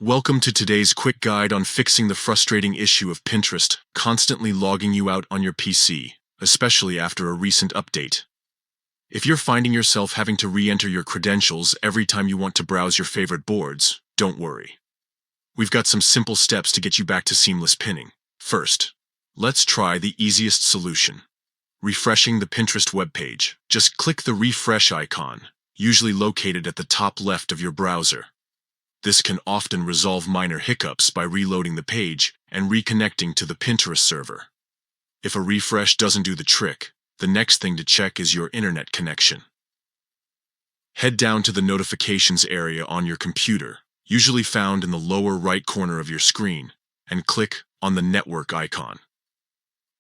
Welcome to today's quick guide on fixing the frustrating issue of Pinterest constantly logging you out on your PC, especially after a recent update. If you're finding yourself having to re-enter your credentials every time you want to browse your favorite boards, don't worry. We've got some simple steps to get you back to seamless pinning. First, let's try the easiest solution. Refreshing the Pinterest webpage. Just click the refresh icon, usually located at the top left of your browser. This can often resolve minor hiccups by reloading the page and reconnecting to the Pinterest server. If a refresh doesn't do the trick, the next thing to check is your internet connection. Head down to the notifications area on your computer, usually found in the lower right corner of your screen, and click on the network icon.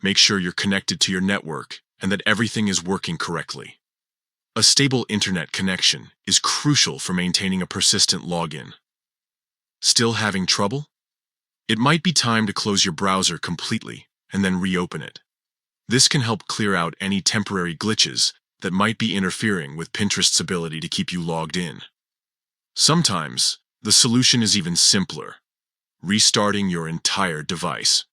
Make sure you're connected to your network and that everything is working correctly. A stable internet connection is crucial for maintaining a persistent login. Still having trouble? It might be time to close your browser completely and then reopen it. This can help clear out any temporary glitches that might be interfering with Pinterest's ability to keep you logged in. Sometimes, the solution is even simpler: restarting your entire device.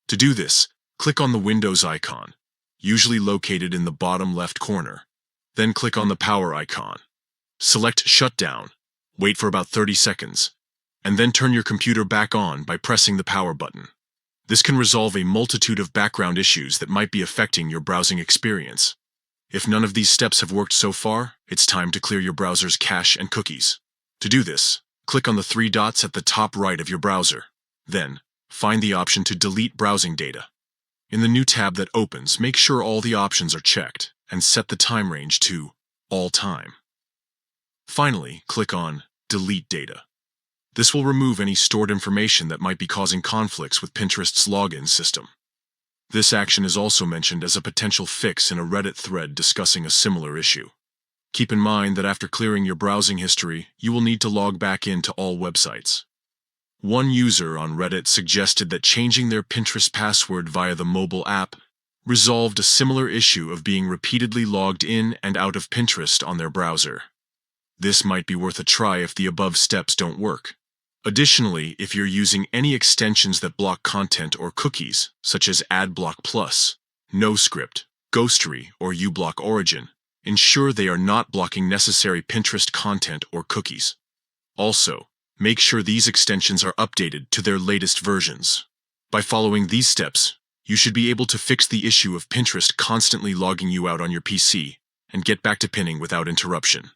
To do this, click on the Windows icon, usually located in the bottom left corner. Then click on the power icon. Select Shutdown, wait for about 30 seconds, and then turn your computer back on by pressing the power button. This can resolve a multitude of background issues that might be affecting your browsing experience. If none of these steps have worked so far, it's time to clear your browser's cache and cookies. To do this, click on the three dots at the top right of your browser. Then, find the option to delete browsing data. In the new tab that opens, make sure all the options are checked and set the time range to all time. Finally, click on Delete Data. This will remove any stored information that might be causing conflicts with Pinterest's login system. This action is also mentioned as a potential fix in a Reddit thread discussing a similar issue. Keep in mind that after clearing your browsing history, you will need to log back into all websites. One user on Reddit suggested that changing their Pinterest password via the mobile app resolved a similar issue of being repeatedly logged in and out of Pinterest on their browser. This might be worth a try if the above steps don't work. Additionally, if you're using any extensions that block content or cookies, such as AdBlock Plus, NoScript, Ghostery, or uBlock Origin, ensure they are not blocking necessary Pinterest content or cookies. Also, make sure these extensions are updated to their latest versions. By following these steps, you should be able to fix the issue of Pinterest constantly logging you out on your PC and get back to pinning without interruption.